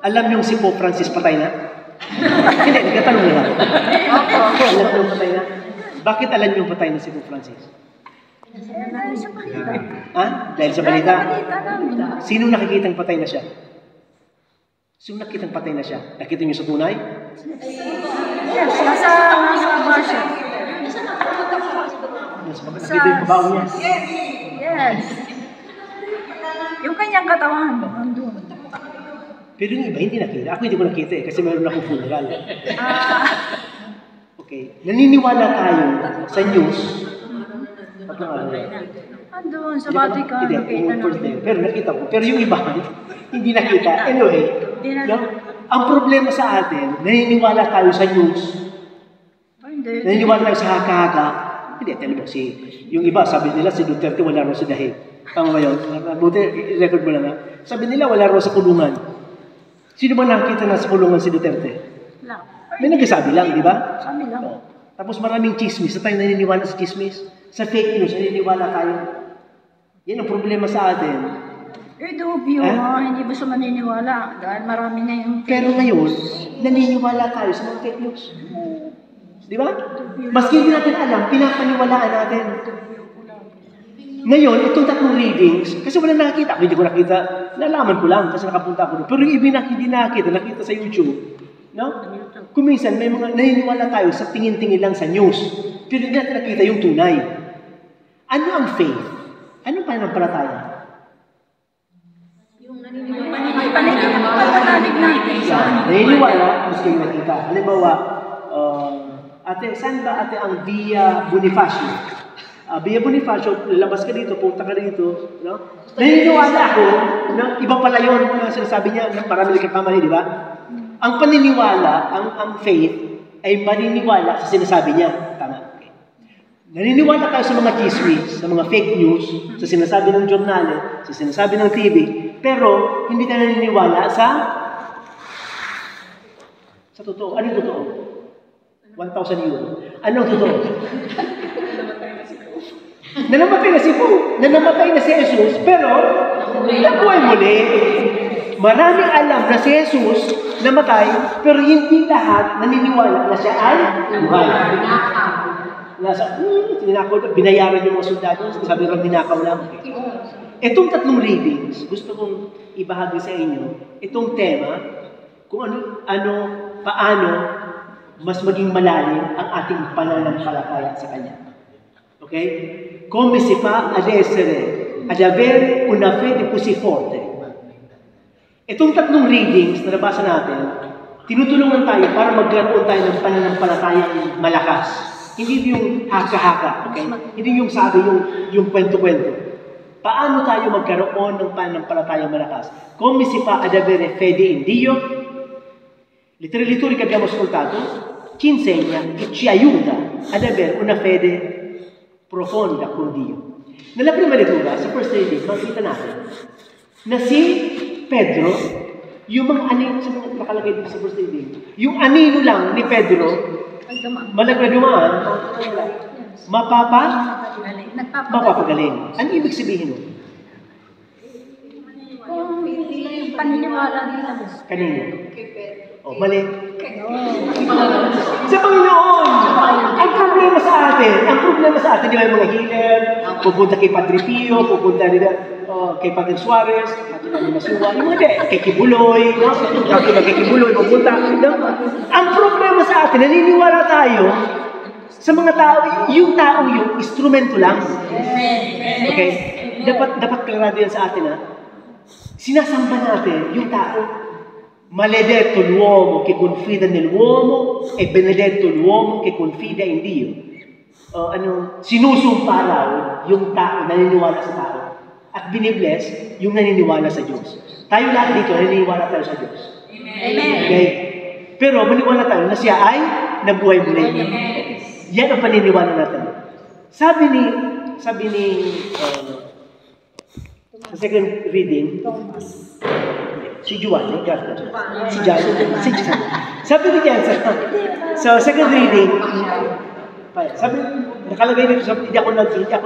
Alam niyong si Pope Francis patay na? Hindi, nagkatanong nila. Alam niyong patay na? Bakit alam niyong patay na si Pope Francis? Dahil sa balita. Ha? Dahil sa balita? Namin. Sino nakikitang patay na siya? Sino nakikitang patay na siya? Nakita niyo sa tunay? Yes, nasa version. Nakita yung kabaw niya? Yes. Yung kanyang katawan, nandun. Pero yung iba hindi nakita. Ako hindi ko nakita kasi mayroon akong funeral. Okay. Naniniwala tayo sa news. Andun, sa Vatican, nakita namin. Pero nakita ko. Pero yung iba, hindi nakita. Anyway, ang problema sa atin, naniniwala tayo sa news. Naniniwala tayo sa haka-haka. Hindi, tell mo, yung iba, sabi nila, si Duterte wala raw sa dahig. Tama ba yun? Buti, record mo lang ha. Sabi nila, wala raw sa kulungan. Sino ba nakita na sa kulungan si Duterte? Lang. May nagsasabi lang, di ba? Sabi lang. Tapos maraming chismis. Sa tayo naniniwala sa chismis. Sa fake news, naniniwala tayo. Yan ang problema sa atin. Dubyo, hindi ba siya maniniwala? Dahil marami na yung... Pero ngayon, naniniwala tayo sa mga fake news. Di ba? Maski hindi natin alam, pinapaniwalaan natin. Ngayon, itong tatlong readings, kasi wala nakita. Hindi ko nakita. Nalaman ko lang kasi nakapunta ako doon. Pero yung iba hindi nakita sa YouTube. No? Kuminsan, may mga naniniwala tayo sa tingin-tingin lang sa news. Pero hindi natin nakita yung tunay. Ano ang faith? Ano pananampalataya? Yung pananalig natin. Naniniwala, mas kayo nakita. Halimbawa, ate, saan ba ate ang Via Bonifacio? Via Bonifacio, lalabas ka dito, punta ka dito, no? Naniniwala ako, no? Iba pala yun, sinasabi niya, marami nagkakamali, di ba? Ang paniniwala, ang faith, ay maniniwala sa sinasabi niya. Tama. Okay. Naniniwala tayo sa mga chismis, sa mga fake news, sa sinasabi ng journal, sa sinasabi ng TV, pero hindi tayo naniniwala sa totoo. Ano yung totoo? 1,000 euro. Anong totoo? Nanamatay na si Po. Nanamatay na si Jesus, pero nabuhay muli. Maraming alam na si Jesus namatay, pero hindi lahat naniniwala na siya ay buhay. Binayaran yung mga soldado, sabi rin ninakaw lang. Itong tatlong readings, gusto kong ibahagi sa inyo, itong tema, kung paano mas maging malalim ang ating pananampalataya sa Kanya. Okay? Come si fa ad essere, ad avere una fede così forte. Itong tatlong readings na nabasa natin, tinutulungan tayo para magkaroon tayo ng pananampalatayang malakas. Hindi yung haka-haka, okay? Hindi yung sabi, yung kwento-kwento. Paano tayo magkaroon ng pananampalatayang malakas? Come si fa ad avere fede in Dio? Le tre letture che abbiamo ascoltato ci insegna e ci aiuta ad avere una fede profonda con Dio. Nella prima lettura, sa first reading, makita natin na si Pedro, yung mga anino, sa mga nakalagay dito sa first reading, yung anino lang ni Pedro, malagladumaan, mapapagaling. Ano ibig sabihin nun? Paniniwala nila. Kanina. Mali. Sa Panginoon! Ang problema sa atin, di ba yung mga healer, pupunta kay Padre Pio, pupunta kay Padre Suarez, yung mga kay Kibuloy, kay Kibuloy, pupunta. Ang problema sa atin, naniniwala tayo sa mga tao, yung taong yung instrumento lang. Okay? Dapat klarado yan sa atin, ha? Sinasamba natin yung tao. Maledetto l'uomo che confida nell'uomo e benedetto l'uomo che confida in Dio. Sinusumpa raw yung tao, naniniwala sa tao. At binibless yung naniniwala sa Diyos. Tayo lahat dito, naniniwala tayo sa Diyos. Amen. Okay? Pero maniwala tayo na siya ay nabuhay muli. Yan ang paniniwala natin. Sabi ni sa second reading, si Juan, si John. Sabi ni Jan, sa second reading, sabi, nakalagay dito, hindi ako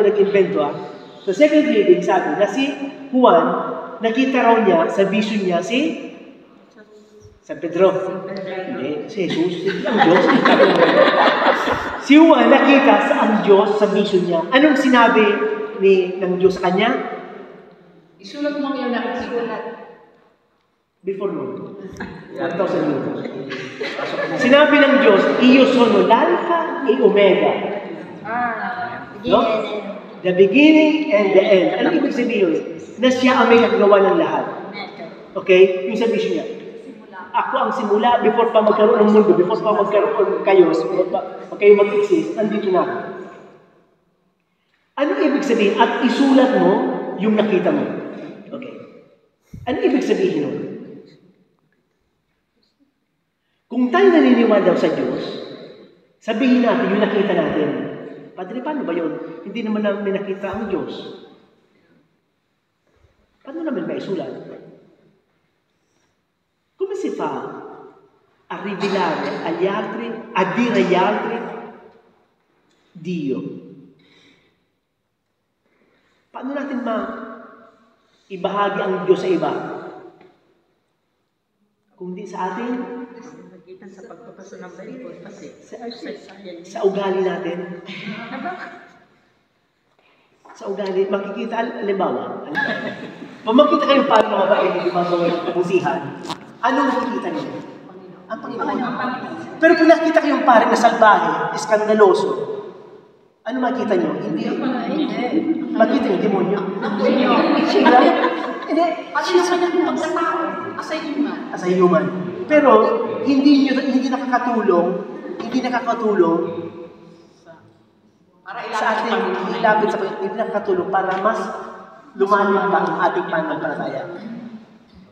nag-invento, ha. Sa second reading, sabi na si Juan, nakita raw niya, sa vision niya, si San Pedro. Hindi, si Jesus, hindi ang Diyos. Si Juan nakita sa ang Diyos sa mission niya. Anong sinabi ng Diyos sa kanya? Isulat mo yung nakikita. Before mo. 1,000 years. Sinabi ng Diyos, Iyo sono l'alpha e omega. No? The beginning and the end. Ano ibig sabihin? Na siya ang may nagawa ng lahat. Okay? Yung sabihin niya. Ako ang simula, before pa magkaroon ng mundo, before pa magkaroon kayo, kayo mag-exist, nandito na ako. Ano ibig sabihin? At isulat mo yung nakita mo. Okay. Ano ibig sabihin nun? Kung tayo naniniwala sa Diyos, sabihin natin yung nakita natin. Padre, paano ba yun? Hindi naman namin nakita ang Diyos. Paano namin maisulat? Come si fa a rivelare agli altri, a dire agli altri, Dio? Paano natin ibahagi ang Diyos sa iba? Kung di sa atin, Sa pagpapasa ng Bible, kasi sa ugali natin. Sa ugali, makikita, halimbawa, pag makita kayong parang mga mabait, di ba, busihan, ano makikita niyo? Ang Panginoon. Pero kung nakita kayong parang na salbahe, iskandaloso, ano makita niyo? Hindi. Makita niyo, demonyo. Hindi. As a human. Pero, hindi nakakatulong sa ating ilapit sa Panginoon, hindi nakakatulong para mas lumalim pa ang ating pananampalataya.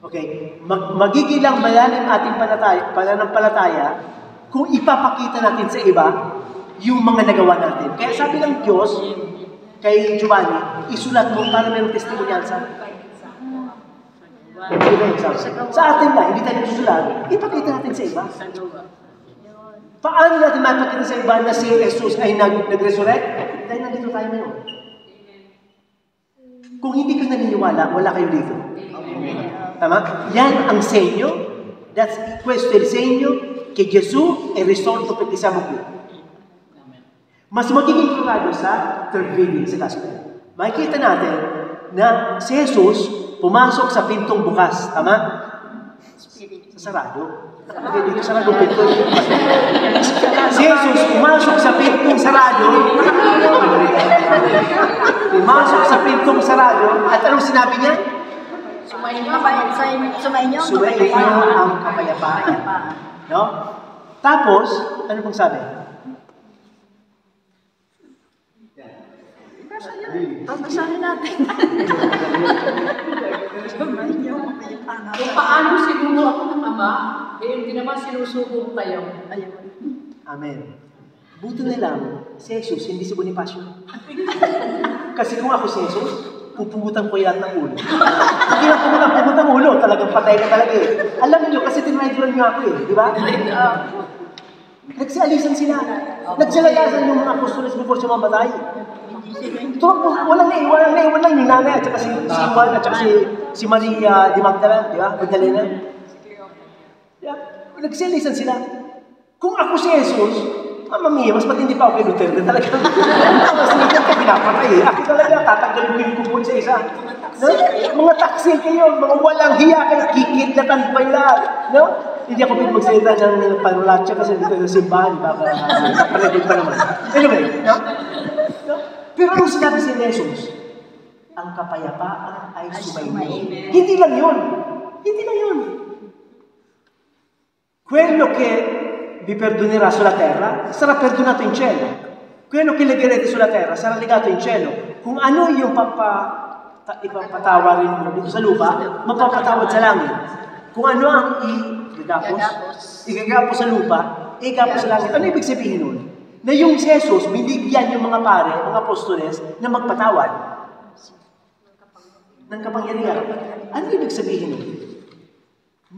Okay? Magiging lang malalim ating pananampalataya kung ipapakita natin sa iba yung mga nagawa natin. Kaya sabi ng Diyos kay Giovanni, isulat mo para mayroong testimonyal sa atin na, hindi tayo susulat, ipakita natin sa iba. Paano natin mapakita sa iba na si Jesus ay nag-resurrect? Dahil nandito tayo ngayon. Kung hindi ka naniniwala, wala kayo dito. Tama? Yan ang segno. Questo è il segno che Gesù è risorto perché siamo qui. Mas magiging klaro sa third reading sa Gospel. Makikita natin na si Jesus pumasok sa pintong bukas. Tama? Sa sarado. Okay, dito sarado pinto. Si Jesus pumasok sa pintong sarado. Pumasok sa pintong sarado. At anong sinabi niya? Sumainyo ang kapayapaan. No? Tapos, ano pong sabi? Basahin natin. Sumainyo ang kapayapaan. Kung paano sinuno ako ng Ama, hindi naman sinusubo kayo. Amen. Buti na lang, si Jesus, hindi si Bonifacio. Kasi kung ako si Jesus, pupugutan ko yan ng ulo. Hindi na pupugutan ng ulo, talagang patay ka talaga eh. Alam niyo, kasi tinrideran niyo ako eh, di ba? Nagsialisan sila. Nagsilagasan yung mga apostoles before siya mamatay. Ito, walang naiwan lang yung nanay at saka si Juan at saka si Maria di Magdalena, di ba? Magdalena. Nagsialisan sila. Kung ako si Jesus, Mama Mia, mas matindi pa ako kay Duterte talaga. Mas hindi ka pinapatay eh. Ako talaga, tatanggalin ko yung kupon sa isa. No? Mga taksi kayo, mga walang hiya kayo, kikidlatan pa yung lahat. No? Hindi ako pwede magsalita ng panulatsa kasi dito sa simbahan, baka naparedin pa naman. Anyway, no? Pero anong sinabi si Jesus? Ang kapayapaan ay sumainyo. Hindi lang yun. Hindi lang yun. Quello che vi perdonerà sulla terra sarà perdonato in cielo. Quello che legherete sulla terra sarà legato in cielo. Kung ano yung ipapatawarin mo dito sa lupa, mapapatawad sa langit. Kung ano ang igagapos sa lupa, igagapos sa langit. Ano ibig sabihin nun? Na yung Jesus, binigyan yung mga pare, mga apostoles, na magpatawad ng kapangyarihan. Ano ibig sabihin nun?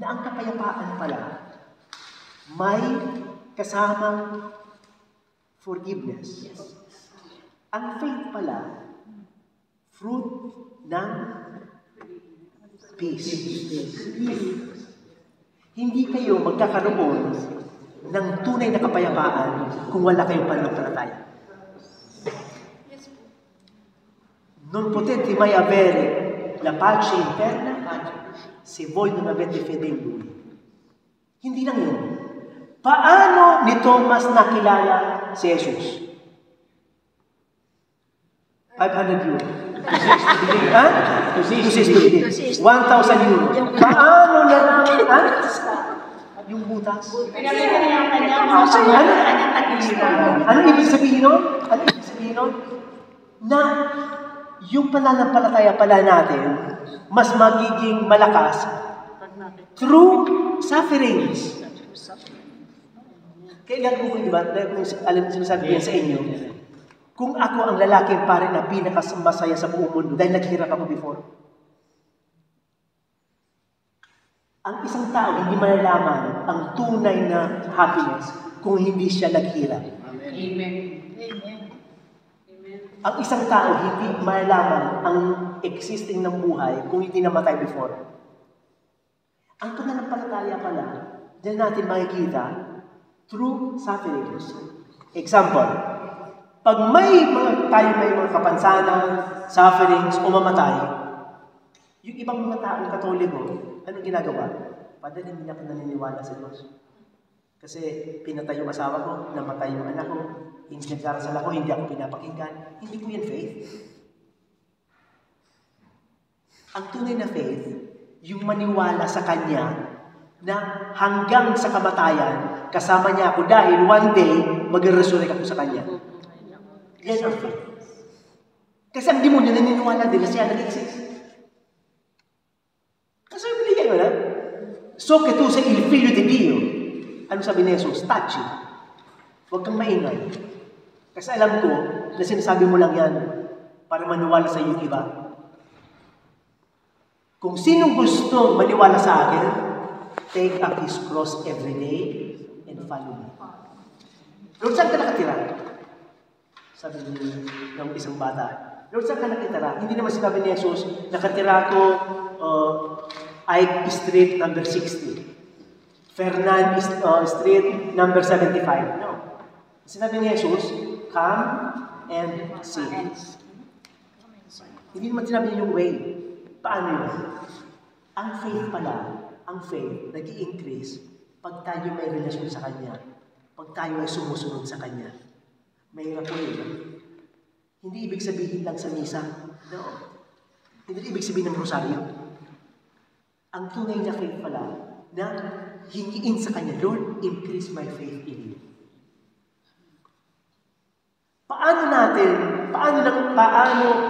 Na ang kapayapaan pala, may kasamang forgiveness. Ang faith pala, fruit ng peace. hindi kayo magkakaroon ng tunay na kapayapaan kung wala kayong pananampalataya. Non potete mai avere la pace interna se voi non avete fede in Lui. Hindi lang yun. Paano ni Thomas nakilala si Jesus? 500 euro. Ha? To see 1,000 euro. Paano nalaman? Yung butas. Ano ibig sabihin nun? Ano ibig sabihin nun? Na yung pananampalataya pala natin, mas magiging malakas through sufferings. Kailan ko, di ba, alam sinasabi ko sa inyo, kung ako ang lalaking pare na pinakamasaya sa buong mundo dahil naghirap ako before. Ang isang tao hindi malalaman ang tunay na happiness kung hindi siya naghirap. Amen. Ang isang tao hindi malalaman ang existing ng buhay kung hindi namatay before. Ang pananampalataya pala, diyan natin makikita through sufferings. Example, pag may mga kapansanan, sufferings, o mamatay, yung ibang mga taong Katoliko, anong ginagawa? Padre, hindi na ako naniniwala sa Diyos. Kasi pinatay yung asawa ko, namatay yung anak ko, hindi nagdarasal ako, hindi ako pinapakinggan. Hindi po yan faith. Ang tunay na faith, yung maniwala sa Kanya na hanggang sa kamatayan, kasama niya ako dahil one day, mag-resurrect ako sa Kanya. Yan ang faith. Kasi ang demonyo naniniwala din na siya nag-exist. Kasi binigay mo na, so che tu sei il figlio di Dio. Ano sabi ni Jesus? Touchy. Huwag kang maingay. Kasi alam ko na sinasabi mo lang yan para maniwala sa iyo iba. Kung sinong gusto maniwala sa akin, take up his cross every day and follow me. Lord, saan ka nakatira? Sabi ng isang bata. Lord, saan ka nakatira? Hindi naman sinabi ni Jesus, nakatira ko Ike Street number 60. Fernand Street number 75. No. Sinabi ni Jesus, come and see. Hindi naman sinabi niya yung way. Paano yun? Ang faith pala, ang faith, nag-i-increase pag tayo may relasyon sa Kanya, pag tayo ay sumusunod sa Kanya. Mahirap po yun. Hindi ibig sabihin lang sa misa. No. Hindi ibig sabihin ng rosaryo. Ang tunay na faith pala, na hingiin sa Kanya, Lord, increase my faith in You. Paano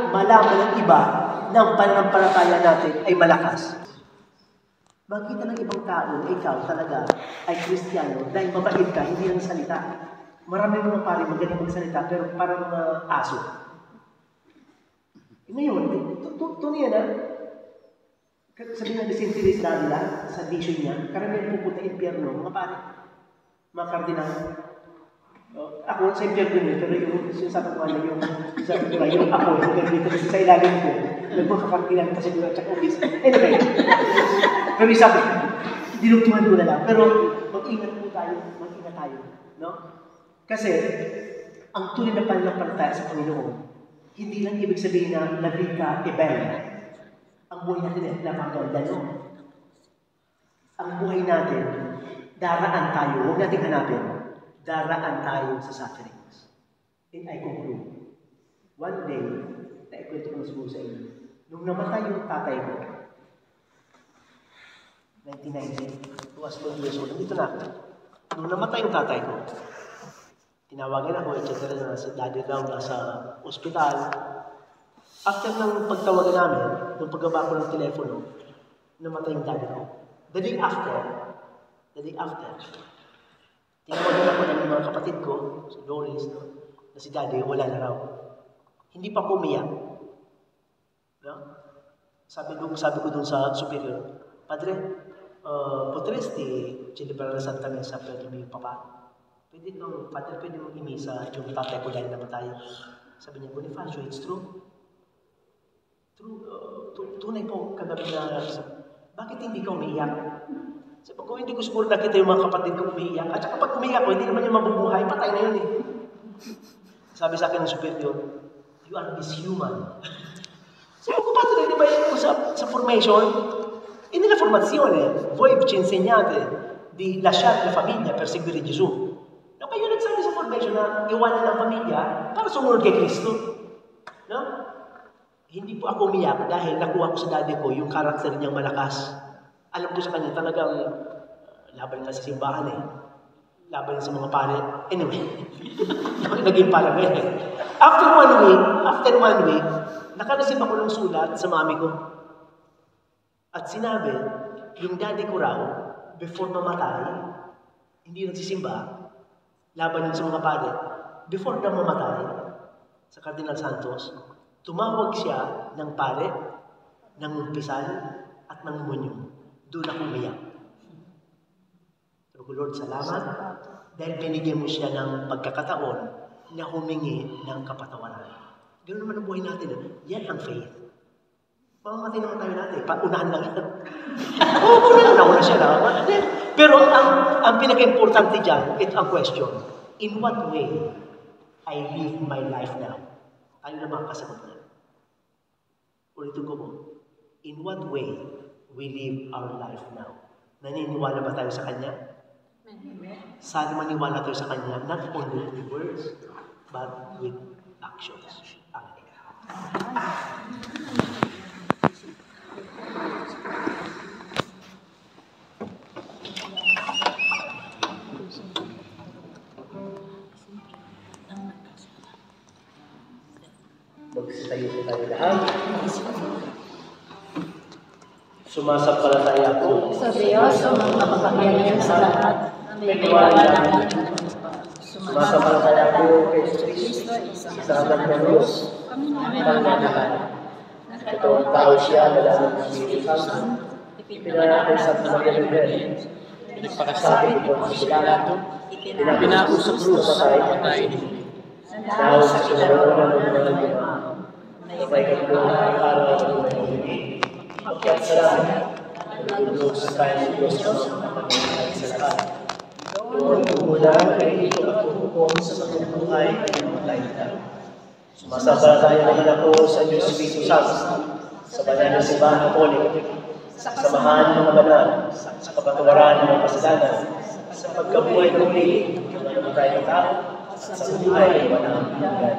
malaman ng iba na ang pananampalataya natin ay malakas? Makita ng ibang tao na ikaw talaga ay Kristiyano dahil mabait ka, hindi lang salita. Marami mga pari magaling magsalita pero parang mga aso. Ngayon, tunay na, sabi nga ni St. Teresa d'Avila sa vision niya, karamihan pupunta impyerno, mga pari, mga kardinal. Ako, sa impyerno niya, pero yung sinasabi ko yung ako, dito sa ilalim ko, nagmakakardinan kasi doon at saka ubis. Anyway, pero isa ko, dinugtungan ko na lang. Pero mag-ingat tayo, no? Kasi, ang tunay na pananampalataya sa Panginoon, hindi lang ibig sabihin na nabita ebel. Ang buhay natin ay napakaganda. Ang buhay natin, daraan tayo. Huwag natin hanapin. Daraan tayo sa sufferings. And I conclude. One day, naikwento ko na siguro sa inyo. Nung namatay yung tatay ko, 1990, was 12 years old. Nandito na ako. Nung namatay yung tatay ko, tinawagan ako, etc. na si daddy daw nasa ospital. After ng pagtawagan namin, nung paggaba ko ng telepono, namatay yung daddy ko. The day after, tinawagan ako ng mga kapatid ko, si Doris, na si daddy, wala na raw. Hindi pa ko umiyak. No? Sabi ko dun sa superior, Padre, potresti celebrare la Santa Messa per il mio papà? Padre, pwede mong imisa yung tatay ko dahil namatay. Sabi niya, Bonifacio, it's true. Tunay po kagabi na, bakit hindi ka umiiyak? Sabi ko, hindi ko siguro nakita yung mga kapatid ko umiiyak. At saka pag umiiyak ko, hindi naman yung mabubuhay, patay na yun eh. Sabi sa akin ng superior, you are dishuman. Sabi ko, padre, di ba yun sa formation? Hindi na formazione. Voi ci insegnate di lasciare la famiglia per seguire Gesù. No, kayo nagsabi sa formation na iwanan ang pamilya para sumunod kay Kristo. No? Hindi po ako umiyak dahil nakuha ko sa daddy ko yung karakter niyang malakas. Alam ko sa kanya talagang laban ka sa simbahan eh. Laban sa mga pare. Anyway, naging pare ko eh. After one week, nakareceive ako ng sulat sa mami ko. At sinabi, yung daddy ko raw, before mamatay, hindi nagsisimba, laban yun sa mga pare. Before na mamatay, sa Cardinal Santos, tumawag siya ng pare, ng umpisal, at ng munyong. Doon ako umiyak. Sabi ko, Lord, salamat. Dahil binigyan mo siya ng pagkakataon na humingi ng kapatawaran. Ganoon naman ang buhay natin. Yan ang faith. Mamamatay naman tayo natin. Paunahan lang yan. Nauna siya na. Pero ang pinaka-importante dyan, ito ang question. In what way I live my life now? Tayo na makakasagot na. Ulitin ko po. In what way we live our life now? Naniniwala ba tayo sa Kanya? Sana maniwala tayo sa Kanya, not only with words, but with actions. Magsitayo po tayo lahat. Sumasampalataya po Sa Diyos, ang makapangyarihan sa lahat, na may Tiwala namin. Sumasampalataya po kay Kristo, sa anak ng Diyos, Panginoon. Itoong tao siya na lang ng Espiritu Santo, ipinanakay sa Maria Virgen, pinagpakasabi po sa Pilato, pinako sa krus sa patay, dahil sa kinaroonan ng mga lima, na may katulungan para sa mga hindi, pagkat sa lahat, nagulog sa tayo ng Diyos ng pagkakas sa lahat. Lord, umula kay ito at hukom sa pagkabuhay ng mga laita. Sumasampalataya naman ako sa Diyos Espiritu Santo, sa banal na simbahan Katolik, sa samahan ng mga banal, sa kapatawaran ng mga kasalanan, sa pagkabuhay ng muli ng mga namatay na tao, at sa buhay ng walang hanggan.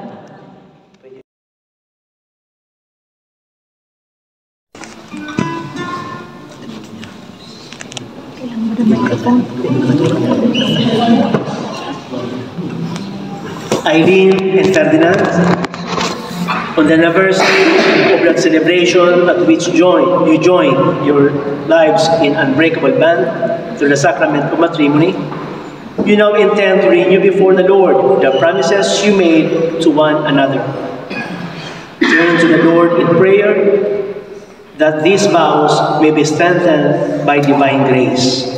Irene and Ferdinand, on the anniversary of that celebration at which you join your lives in unbreakable bond through the sacrament of matrimony, you now intend to renew before the Lord the promises you made to one another. Turn to the Lord in prayer that these vows may be strengthened by divine grace.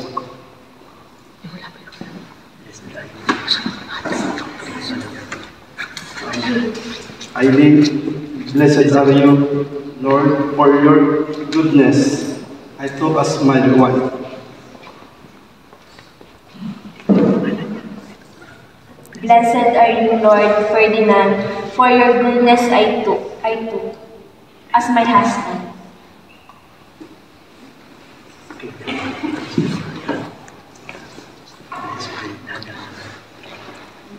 Irene, blessed are you, Lord, for your goodness. I took as my wife. Blessed are you, Lord Ferdinand, for your goodness I took as my husband.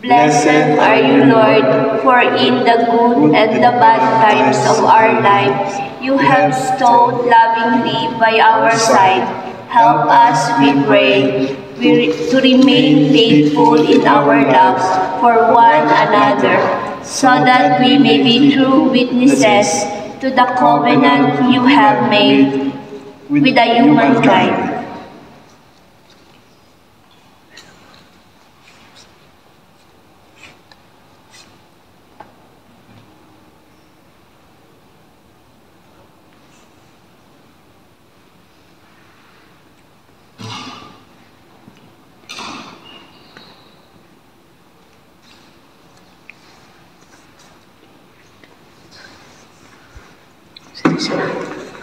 Blessed are you, Lord, for in the good and the bad times of our lives, you have stood lovingly by our side. Help us, we pray, to remain faithful in our love for one another, so that we may be true witnesses to the covenant you have made with the humankind.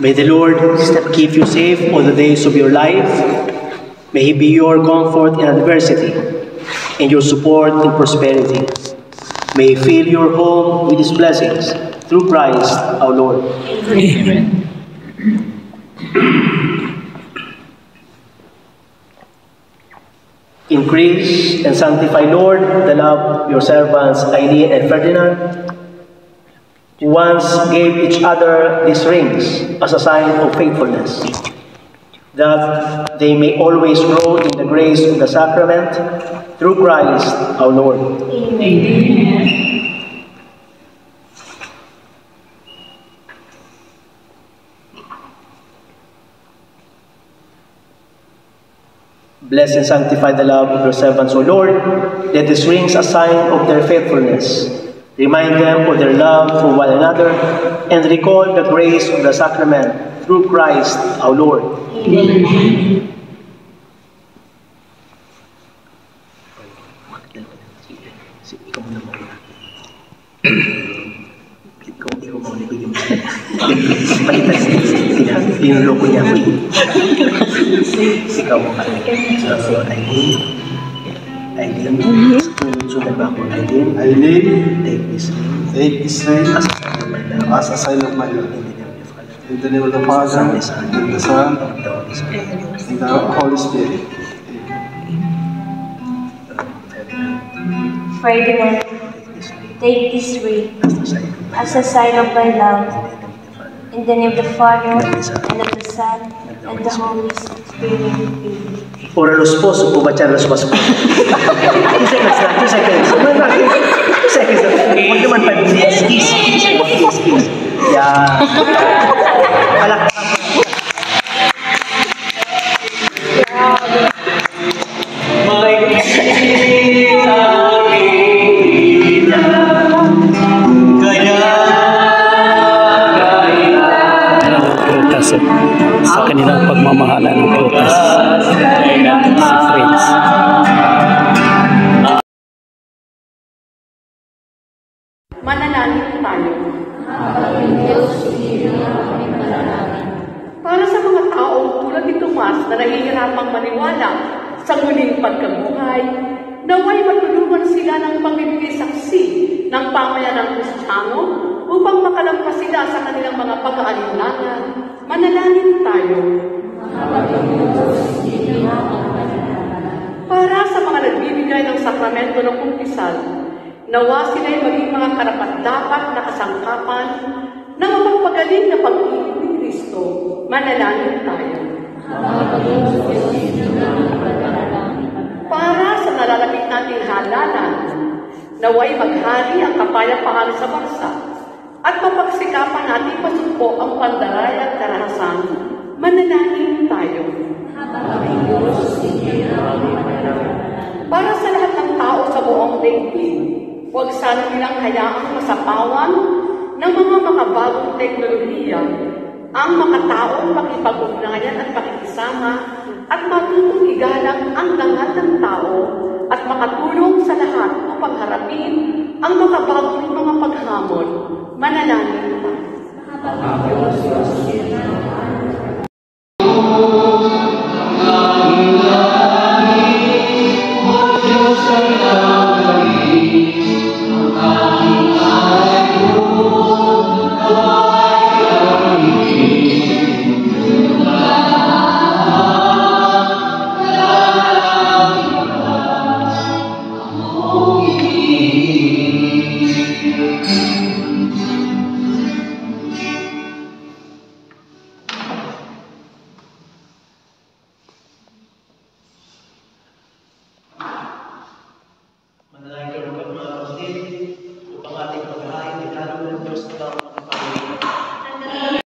May the Lord keep you safe all the days of your life. May He be your comfort in adversity and your support in prosperity. May He fill your home with His blessings through Christ our Lord. Amen. Increase and sanctify, Lord, the love of your servants Eileen and Ferdinand, who once gave each other these rings as a sign of faithfulness, that they may always grow in the grace of the sacrament through Christ our Lord. Amen. Bless and sanctify the love of your servants, O Lord. Let these rings a sign of their faithfulness. Remind them of their love for one another and recall the grace of the sacrament through Christ our Lord. Amen. Ikaw mo ulit bigyan mo. Palitan, tinuloko niya ako. Ikaw mo Eileen, sunod ba ako? Eileen, Take this ring take this ring as a sign of my love. as a sign of my love. In the name of the Father, and the Son, and the Holy Spirit. Ferdinand, take this ring as a sign of my love. In the name of the Father, and of the Son, and the Holy Spirit. Amen. Ora lo sposo può baciare la sua sposa. 2 seconds lang, 2 seconds. 2 seconds lang. Huwag naman pa. Kiss. Yeah. Palakpak. Prutas sa kanilang pagmamahalan ng prutas sa friends. Manalangin tayo. Para sa mga taong tulad ni Tomas na nahihirapang maniwala sa muling pagkabuhay, naway matulungan sila ng pamimigay saksi ng pamayanan ng Kristiyano upang makalampas sila sa kanilang mga pag-aalinlangan. Manalangin tayo. Para sa mga nagbibigay ng sakramento ng kumpisal, nawa sila'y maging mga karapat-dapat na kasangkapan ng mapagpagaling na pag-ibig ni Kristo. Manalangin tayo. Para sa nalalapit nating halalan, naway maghari ang kapayapaan sa bansa at mapagsikapan natin masumpo ang pandaray at karahasan. Manalangin tayo. Para sa lahat ng tao sa buong daigdig, huwag sana nilang hayaang masapawan ng mga makabagong teknolohiya ang makataong makipag-ugnayan at pakikisama at matutong igalang ang dangal ng tao at makatulong sa lahat upang harapin ang makabagong mga paghamon. Manalangin tayo.